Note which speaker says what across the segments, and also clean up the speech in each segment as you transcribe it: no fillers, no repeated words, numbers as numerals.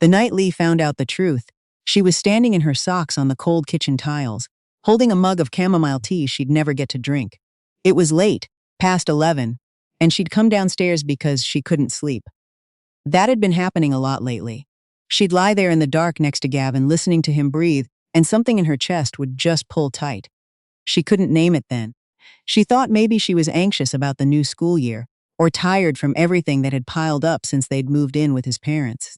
Speaker 1: The night Leigh found out the truth, she was standing in her socks on the cold kitchen tiles, holding a mug of chamomile tea she'd never get to drink. It was late, past 11, and she'd come downstairs because she couldn't sleep. That had been happening a lot lately. She'd lie there in the dark next to Gavin, listening to him breathe, and something in her chest would just pull tight. She couldn't name it then. She thought maybe she was anxious about the new school year, or tired from everything that had piled up since they'd moved in with his parents.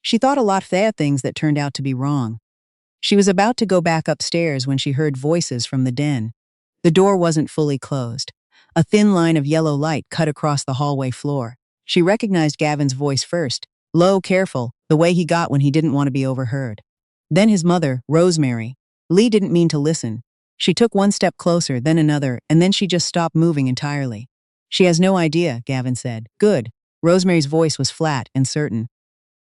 Speaker 1: She thought a lot of things that turned out to be wrong. She was about to go back upstairs when she heard voices from the den. The door wasn't fully closed. A thin line of yellow light cut across the hallway floor. She recognized Gavin's voice first, low, careful, the way he got when he didn't want to be overheard. Then his mother, Rosemary. Leigh didn't mean to listen. She took one step closer, then another, and then she just stopped moving entirely. She has no idea, Gavin said. Good. Rosemary's voice was flat and certain.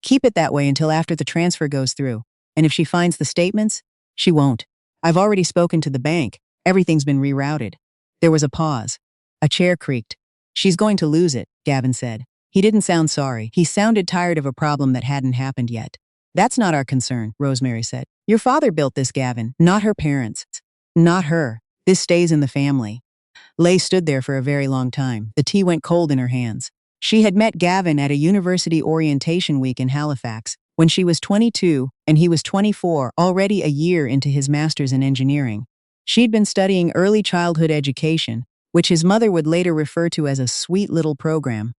Speaker 1: Keep it that way until after the transfer goes through. And if she finds the statements, she won't. I've already spoken to the bank. Everything's been rerouted. There was a pause. A chair creaked. She's going to lose it, Gavin said. He didn't sound sorry. He sounded tired of a problem that hadn't happened yet. That's not our concern, Rosemary said. Your father built this, Gavin, not her parents. Not her. This stays in the family. Leigh stood there for a very long time. The tea went cold in her hands. She had met Gavin at a university orientation week in Halifax when she was 22 and he was 24, already a year into his master's in engineering. She'd been studying early childhood education, which his mother would later refer to as a sweet little program.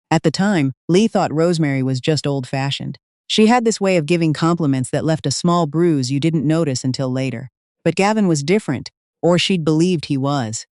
Speaker 1: At the time, Leigh thought Rosemary was just old-fashioned. She had this way of giving compliments that left a small bruise you didn't notice until later. But Gavin was different, or she'd believed he was.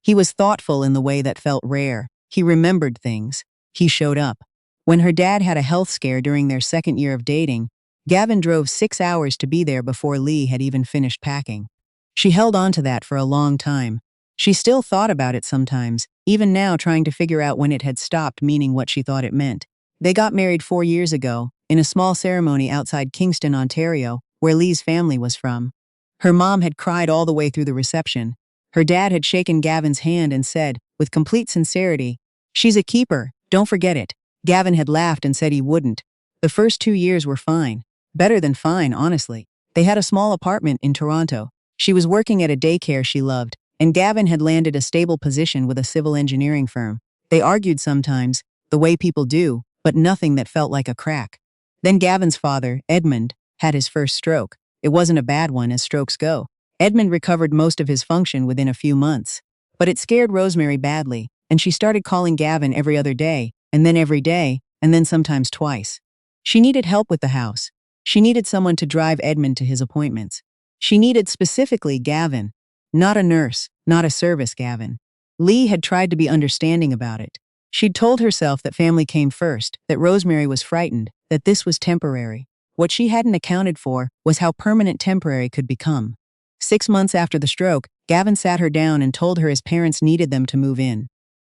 Speaker 1: He was thoughtful in the way that felt rare. He remembered things. He showed up. When her dad had a health scare during their second year of dating, Gavin drove 6 hours to be there before Leigh had even finished packing. She held on to that for a long time. She still thought about it sometimes, even now trying to figure out when it had stopped meaning what she thought it meant. They got married 4 years ago, in a small ceremony outside Kingston, Ontario, where Leigh's family was from. Her mom had cried all the way through the reception. Her dad had shaken Gavin's hand and said, with complete sincerity, "She's a keeper, don't forget it." Gavin had laughed and said he wouldn't. The first 2 years were fine. Better than fine, honestly. They had a small apartment in Toronto. She was working at a daycare she loved, and Gavin had landed a stable position with a civil engineering firm. They argued sometimes, the way people do, but nothing that felt like a crack. Then Gavin's father, Edmund, had his first stroke. It wasn't a bad one, as strokes go. Edmund recovered most of his function within a few months. But it scared Rosemary badly, and she started calling Gavin every other day, and then every day, and then sometimes twice. She needed help with the house. She needed someone to drive Edmund to his appointments. She needed specifically Gavin. Not a nurse, not a service Gavin. Leigh had tried to be understanding about it. She'd told herself that family came first, that Rosemary was frightened, that this was temporary. What she hadn't accounted for was how permanent temporary could become. 6 months after the stroke, Gavin sat her down and told her his parents needed them to move in.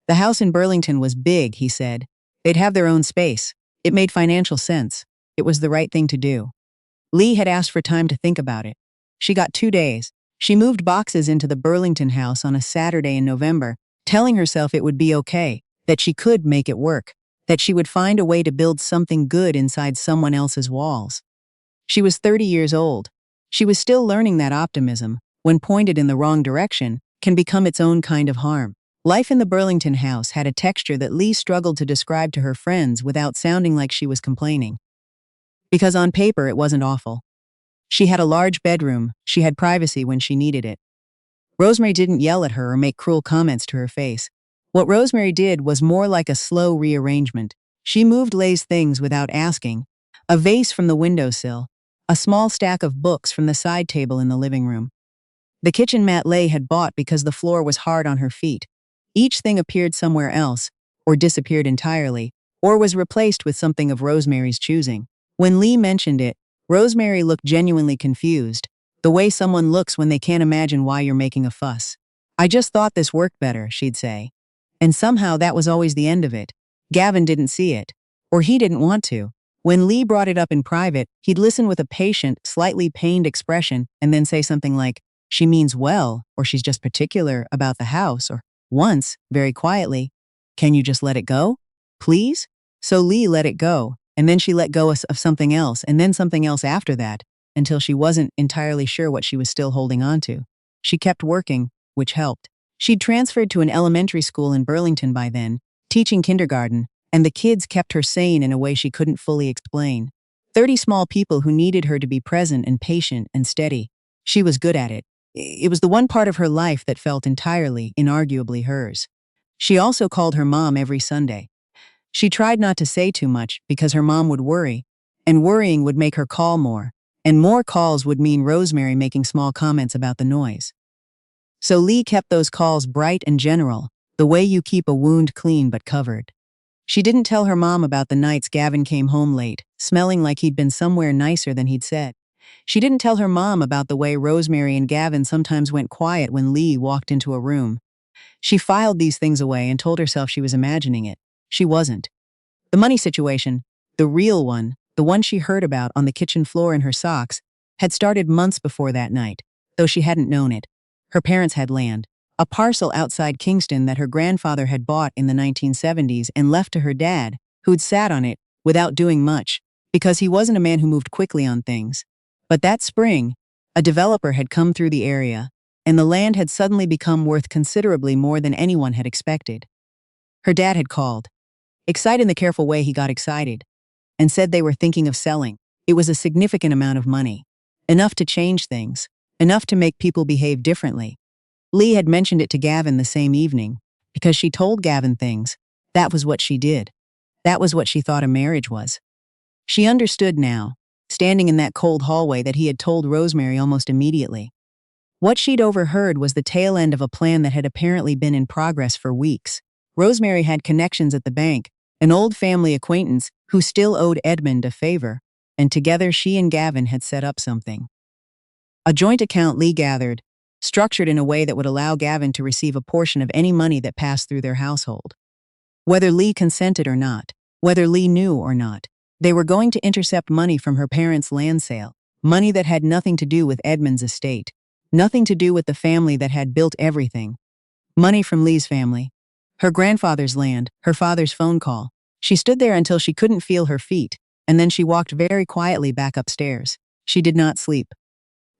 Speaker 1: The house in Burlington was big, he said. They'd have their own space. It made financial sense. It was the right thing to do. Leigh had asked for time to think about it. She got 2 days. She moved boxes into the Burlington house on a Saturday in November, telling herself it would be okay, that she could make it work, that she would find a way to build something good inside someone else's walls. She was 30 years old. She was still learning that optimism, when pointed in the wrong direction, can become its own kind of harm. Life in the Burlington house had a texture that Leigh struggled to describe to her friends without sounding like she was complaining. Because on paper it wasn't awful. She had a large bedroom, she had privacy when she needed it. Rosemary didn't yell at her or make cruel comments to her face. What Rosemary did was more like a slow rearrangement. She moved Leigh's things without asking. A vase from the windowsill. A small stack of books from the side table in the living room. The kitchen mat Leigh had bought because the floor was hard on her feet. Each thing appeared somewhere else, or disappeared entirely, or was replaced with something of Rosemary's choosing. When Leigh mentioned it, Rosemary looked genuinely confused, the way someone looks when they can't imagine why you're making a fuss. "I just thought this worked better," she'd say. And somehow that was always the end of it. Gavin didn't see it. Or he didn't want to. When Leigh brought it up in private, he'd listen with a patient, slightly pained expression and then say something like, "She means well," or "She's just particular about the house," or once, very quietly, "Can you just let it go? Please?" So Leigh let it go. and then she let go of something else, and then something else after that, until she wasn't entirely sure what she was still holding on to. She kept working, which helped. She'd transferred to an elementary school in Burlington by then, teaching kindergarten, and the kids kept her sane in a way she couldn't fully explain. 30 small people who needed her to be present and patient and steady. She was good at it. It was the one part of her life that felt entirely, inarguably hers. She also called her mom every Sunday. She tried not to say too much because her mom would worry, and worrying would make her call more, and more calls would mean Rosemary making small comments about the noise. So Leigh kept those calls bright and general, the way you keep a wound clean but covered. She didn't tell her mom about the nights Gavin came home late, smelling like he'd been somewhere nicer than he'd said. She didn't tell her mom about the way Rosemary and Gavin sometimes went quiet when Leigh walked into a room. She filed these things away and told herself she was imagining it. She wasn't. The money situation, the real one, the one she heard about on the kitchen floor in her socks, had started months before that night, though she hadn't known it. Her parents had land, a parcel outside Kingston that her grandfather had bought in the 1970s and left to her dad, who'd sat on it without doing much, because he wasn't a man who moved quickly on things. But that spring, a developer had come through the area, and the land had suddenly become worth considerably more than anyone had expected. Her dad had called, excited in the careful way he got excited, and said they were thinking of selling. It was a significant amount of money, enough to change things, enough to make people behave differently. Leigh had mentioned it to Gavin the same evening, because she told Gavin things. That was what she did. That was what she thought a marriage was. She understood now, standing in that cold hallway, that he had told Rosemary almost immediately. What she'd overheard was the tail end of a plan that had apparently been in progress for weeks. Rosemary had connections at the bank, an old family acquaintance who still owed Edmund a favor, and together she and Gavin had set up something. A joint account, Leigh gathered, structured in a way that would allow Gavin to receive a portion of any money that passed through their household. Whether Leigh consented or not, whether Leigh knew or not, they were going to intercept money from her parents' land sale, money that had nothing to do with Edmund's estate, nothing to do with the family that had built everything. Money from Leigh's family, her grandfather's land, her father's phone call. She stood there until she couldn't feel her feet, and then she walked very quietly back upstairs. She did not sleep.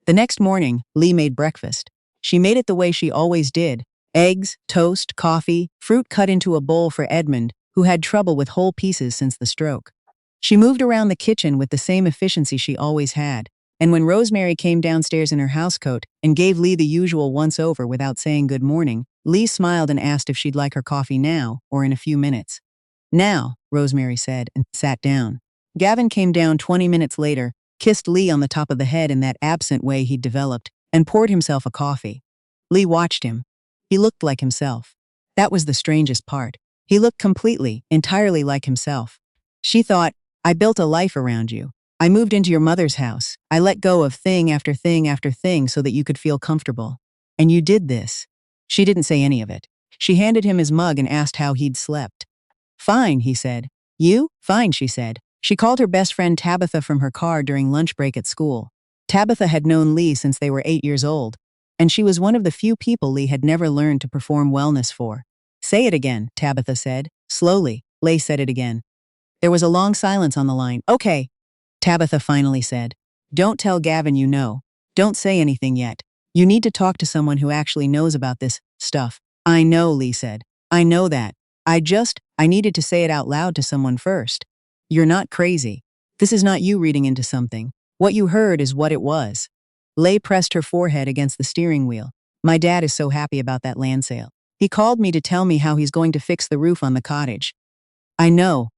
Speaker 1: The next morning, Leigh made breakfast. She made it the way she always did: eggs, toast, coffee, fruit cut into a bowl for Edmund, who had trouble with whole pieces since the stroke. She moved around the kitchen with the same efficiency she always had, and when Rosemary came downstairs in her housecoat and gave Leigh the usual once-over without saying good morning, Leigh smiled and asked if she'd like her coffee now or in a few minutes. Now, Rosemary said, and sat down. Gavin came down 20 minutes later, kissed Leigh on the top of the head in that absent way he'd developed, and poured himself a coffee. Leigh watched him. He looked like himself. That was the strangest part. He looked completely, entirely like himself. She thought, I built a life around you. I moved into your mother's house. I let go of thing after thing after thing so that you could feel comfortable. And you did this. She didn't say any of it. She handed him his mug and asked how he'd slept. Fine, he said. You? Fine, she said. She called her best friend Tabitha from her car during lunch break at school. Tabitha had known Leigh since they were 8 years old, and she was one of the few people Leigh had never learned to perform wellness for. Say it again, Tabitha said. Slowly, Leigh said it again. There was a long silence on the line. Okay, Tabitha finally said. Don't tell Gavin you know. Don't say anything yet. You need to talk to someone who actually knows about this stuff. I know, Leigh said. I know that. I needed to say it out loud to someone first. You're not crazy. This is not you reading into something. What you heard is what it was. Leigh pressed her forehead against the steering wheel. My dad is so happy about that land sale. He called me to tell me how he's going to fix the roof on the cottage. I know,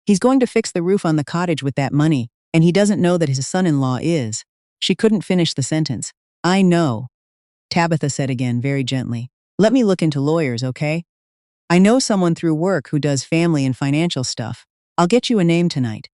Speaker 1: he's going to fix the roof on the cottage with that money, and he doesn't know that his son-in-law is. She couldn't finish the sentence. I know, Tabitha said again very gently. Let me look into lawyers, okay? I know someone through work who does family and financial stuff. I'll get you a name tonight.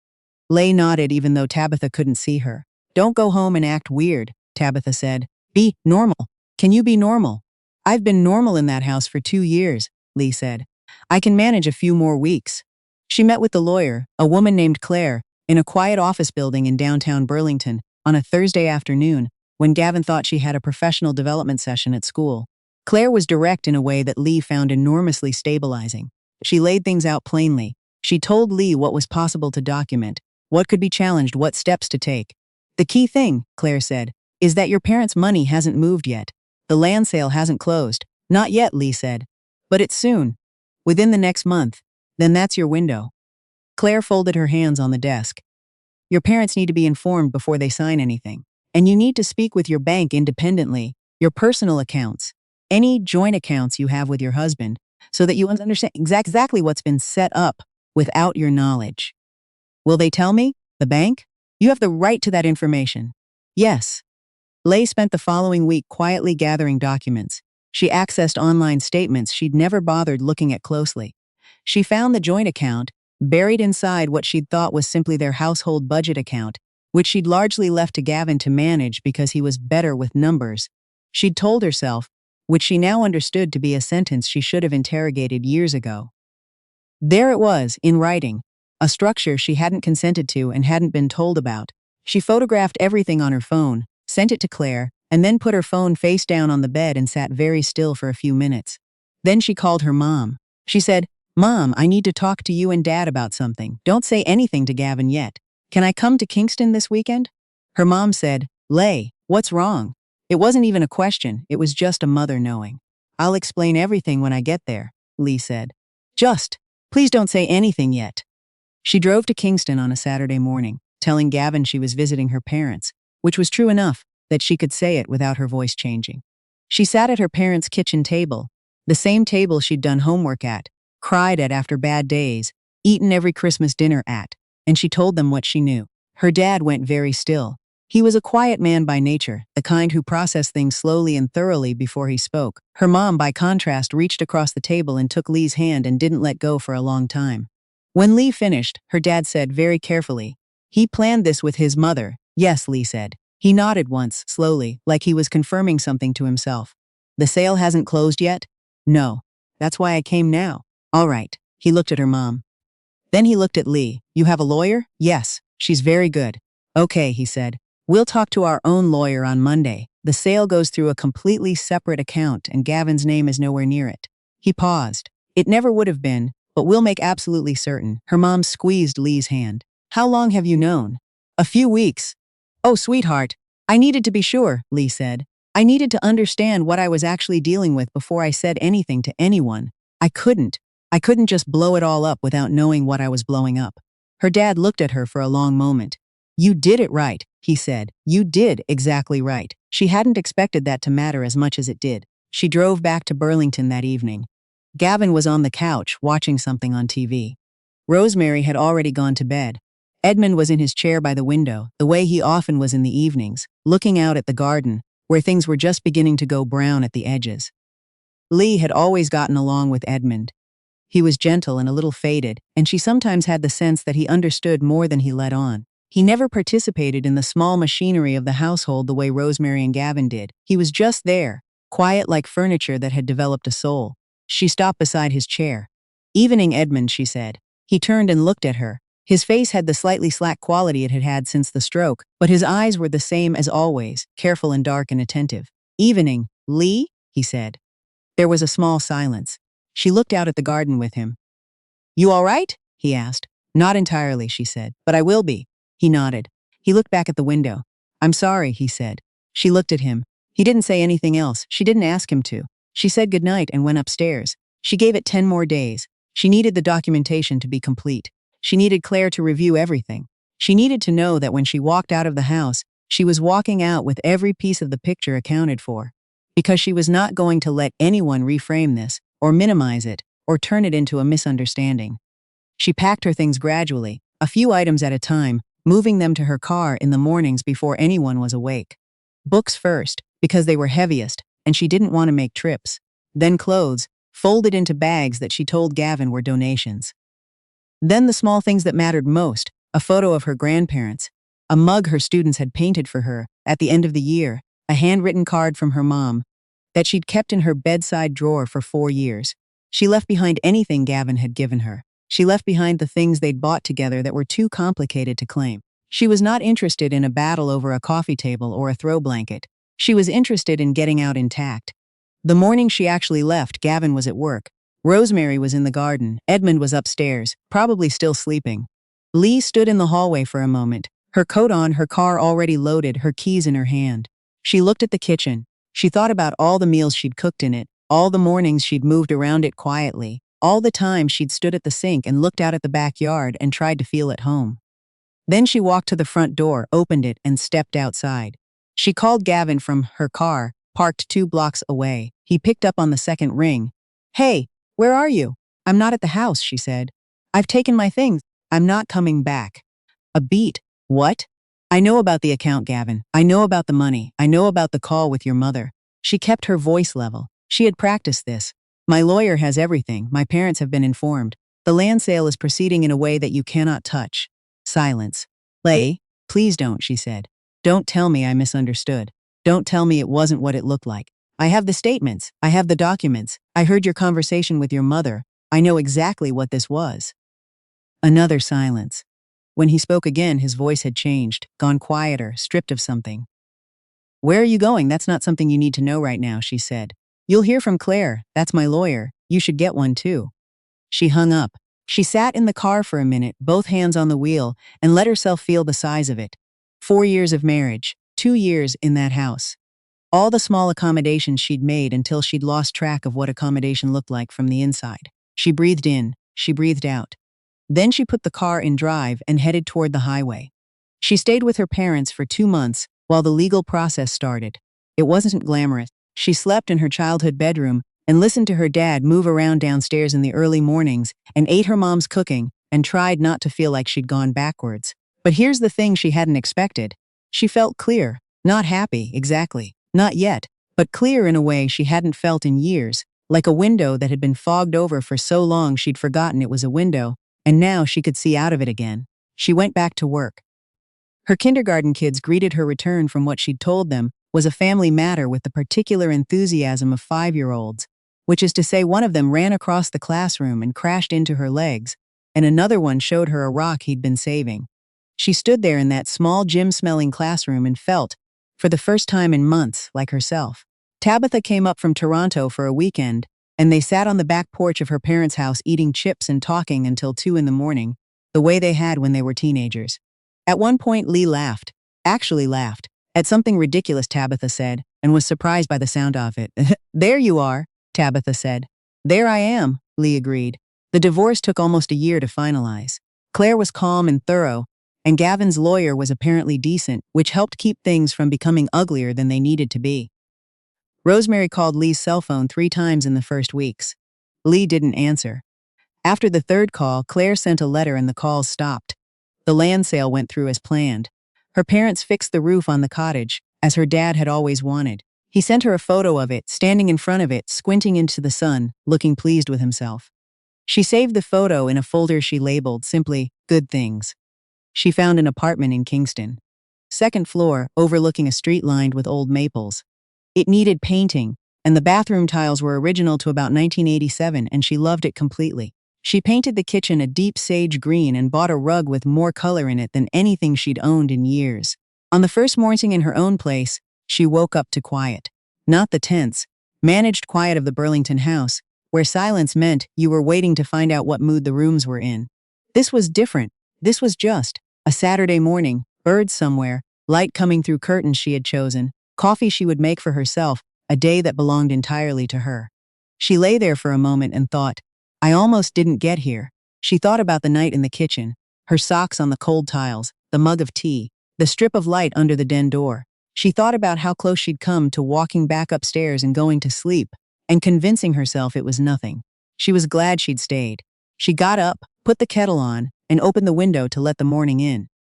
Speaker 1: Leigh nodded even though Tabitha couldn't see her. Don't go home and act weird, Tabitha said. Be normal. Can you be normal? I've been normal in that house for 2 years, Leigh said. I can manage a few more weeks. She met with the lawyer, a woman named Claire, in a quiet office building in downtown Burlington on a Thursday afternoon when Gavin thought she had a professional development session at school. Claire was direct in a way that Leigh found enormously stabilizing. She laid things out plainly. She told Leigh what was possible to document, what could be challenged, what steps to take. The key thing, Claire said, is that your parents' money hasn't moved yet. The land sale hasn't closed. Not yet, Leigh said. But it's soon. Within the next month. Then that's your window. Claire folded her hands on the desk. Your parents need to be informed before they sign anything. And you need to speak with your bank independently, your personal accounts, any joint accounts you have with your husband, so that you understand exactly what's been set up without your knowledge. Will they tell me? The bank? You have the right to that information. Yes. Leigh spent the following week quietly gathering documents. She accessed online statements she'd never bothered looking at closely. She found the joint account, buried inside what she'd thought was simply their household budget account, which she'd largely left to Gavin to manage because he was better with numbers. She'd told herself, which she now understood to be a sentence she should have interrogated years ago. There it was, in writing, a structure she hadn't consented to and hadn't been told about. She photographed everything on her phone, sent it to Claire, and then put her phone face down on the bed and sat very still for a few minutes. Then she called her mom. She said, "Mom, I need to talk to you and Dad about something. Don't say anything to Gavin yet. Can I come to Kingston this weekend?" Her mom said, "Leigh, what's wrong?" It wasn't even a question, it was just a mother knowing. "I'll explain everything when I get there," Leigh said. Please don't say anything yet." She drove to Kingston on a Saturday morning, telling Gavin she was visiting her parents, which was true enough that she could say it without her voice changing. She sat at her parents' kitchen table, the same table she'd done homework at, cried at after bad days, eaten every Christmas dinner at, and she told them what she knew. Her dad went very still. He was a quiet man by nature, the kind who processed things slowly and thoroughly before he spoke. Her mom, by contrast, reached across the table and took Leigh's hand and didn't let go for a long time. When Leigh finished, her dad said very carefully, "He planned this with his mother." "Yes," Leigh said. He nodded once, slowly, like he was confirming something to himself. "The sale hasn't closed yet?" "No. That's why I came now." "All right." He looked at her mom. Then he looked at Leigh. "You have a lawyer?" "Yes. She's very good." "Okay," he said. "We'll talk to our own lawyer on Monday. The sale goes through a completely separate account and Gavin's name is nowhere near it." He paused. "It never would have been, but we'll make absolutely certain." Her mom squeezed Leigh's hand. "How long have you known?" "A few weeks." "Oh, sweetheart. I needed to be sure," Leigh said. "I needed to understand what I was actually dealing with before I said anything to anyone. I couldn't just blow it all up without knowing what I was blowing up." Her dad looked at her for a long moment. "You did it right," he said. "You did exactly right." She hadn't expected that to matter as much as it did. She drove back to Burlington that evening. Gavin was on the couch, watching something on TV. Rosemary had already gone to bed. Edmund was in his chair by the window, the way he often was in the evenings, looking out at the garden, where things were just beginning to go brown at the edges. Leigh had always gotten along with Edmund. He was gentle and a little faded, and she sometimes had the sense that he understood more than he let on. He never participated in the small machinery of the household the way Rosemary and Gavin did. He was just there, quiet like furniture that had developed a soul. She stopped beside his chair. "Evening, Edmund," she said. He turned and looked at her. His face had the slightly slack quality it had had since the stroke, but his eyes were the same as always, careful and dark and attentive. "Evening, Leigh?" he said. There was a small silence. She looked out at the garden with him. "You all right?" he asked. "Not entirely," she said, "but I will be." He nodded. He looked back at the window. "I'm sorry," he said. She looked at him. He didn't say anything else. She didn't ask him to. She said goodnight and went upstairs. She gave it 10 more days. She needed the documentation to be complete. She needed Claire to review everything. She needed to know that when she walked out of the house, she was walking out with every piece of the picture accounted for. Because she was not going to let anyone reframe this, or minimize it, or turn it into a misunderstanding. She packed her things gradually, a few items at a time, moving them to her car in the mornings before anyone was awake. Books first, because they were heaviest, and she didn't want to make trips. Then clothes, folded into bags that she told Gavin were donations. Then the small things that mattered most, a photo of her grandparents, a mug her students had painted for her at the end of the year, a handwritten card from her mom that she'd kept in her bedside drawer for 4 years. She left behind anything Gavin had given her. She left behind the things they'd bought together that were too complicated to claim. She was not interested in a battle over a coffee table or a throw blanket. She was interested in getting out intact. The morning she actually left, Gavin was at work, Rosemary was in the garden. Edmund was upstairs, probably still sleeping. Leigh stood in the hallway for a moment, her coat on, her car already loaded, her keys in her hand. She looked at the kitchen. She thought about all the meals she'd cooked in it, all the mornings she'd moved around it quietly, all the time she'd stood at the sink and looked out at the backyard and tried to feel at home. Then she walked to the front door, opened it, and stepped outside. She called Gavin from her car, parked 2 blocks away. He picked up on the second ring. "Hey, where are you?" "I'm not at the house," she said. "I've taken my things. I'm not coming back." A beat. "What?" "I know about the account, Gavin. I know about the money. I know about the call with your mother." She kept her voice level. She had practiced this. "My lawyer has everything. My parents have been informed. The land sale is proceeding in a way that you cannot touch." Silence. "Leigh, please don't," she said. "Don't tell me I misunderstood. Don't tell me it wasn't what it looked like. I have the statements. I have the documents. I heard your conversation with your mother. I know exactly what this was." Another silence. When he spoke again, his voice had changed, gone quieter, stripped of something. "Where are you going? That's not something you need to know right now," she said. "You'll hear from Claire. That's my lawyer. You should get one too." She hung up. She sat in the car for a minute, both hands on the wheel, and let herself feel the size of it. 4 years of marriage, 2 years in that house. All the small accommodations she'd made until she'd lost track of what accommodation looked like from the inside. She breathed in, she breathed out. Then she put the car in drive and headed toward the highway. She stayed with her parents for 2 months while the legal process started. It wasn't glamorous. She slept in her childhood bedroom and listened to her dad move around downstairs in the early mornings and ate her mom's cooking and tried not to feel like she'd gone backwards. But here's the thing she hadn't expected. She felt clear, not happy, exactly, not yet, but clear in a way she hadn't felt in years, like a window that had been fogged over for so long she'd forgotten it was a window, and now she could see out of it again. She went back to work. Her kindergarten kids greeted her return from what she'd told them was a family matter with the particular enthusiasm of 5-year-olds, which is to say one of them ran across the classroom and crashed into her legs, and another one showed her a rock he'd been saving. She stood there in that small gym-smelling classroom and felt, for the first time in months, like herself. Tabitha came up from Toronto for a weekend, and they sat on the back porch of her parents' house eating chips and talking until 2 in the morning, the way they had when they were teenagers. At one point, Leigh laughed, actually laughed, at something ridiculous Tabitha said, and was surprised by the sound of it. "There you are," Tabitha said. "There I am," Leigh agreed. The divorce took almost a year to finalize. Claire was calm and thorough, and Gavin's lawyer was apparently decent, which helped keep things from becoming uglier than they needed to be. Rosemary called Leigh's cell phone 3 times in the first weeks. Leigh didn't answer. After the 3rd call, Claire sent a letter and the calls stopped. The land sale went through as planned. Her parents fixed the roof on the cottage, as her dad had always wanted. He sent her a photo of it, standing in front of it, squinting into the sun, looking pleased with himself. She saved the photo in a folder she labeled simply, "Good Things." She found an apartment in Kingston. 2nd floor, overlooking a street lined with old maples. It needed painting, and the bathroom tiles were original to about 1987, and she loved it completely. She painted the kitchen a deep sage green and bought a rug with more color in it than anything she'd owned in years. On the first morning in her own place, she woke up to quiet. Not the tense, managed quiet of the Burlington house, where silence meant you were waiting to find out what mood the rooms were in. This was different. This was just a Saturday morning, birds somewhere, light coming through curtains she had chosen, coffee she would make for herself, a day that belonged entirely to her. She lay there for a moment and thought, I almost didn't get here. She thought about the night in the kitchen, her socks on the cold tiles, the mug of tea, the strip of light under the den door. She thought about how close she'd come to walking back upstairs and going to sleep, and convincing herself it was nothing. She was glad she'd stayed. She got up, put the kettle on, and opened the window to let the morning in.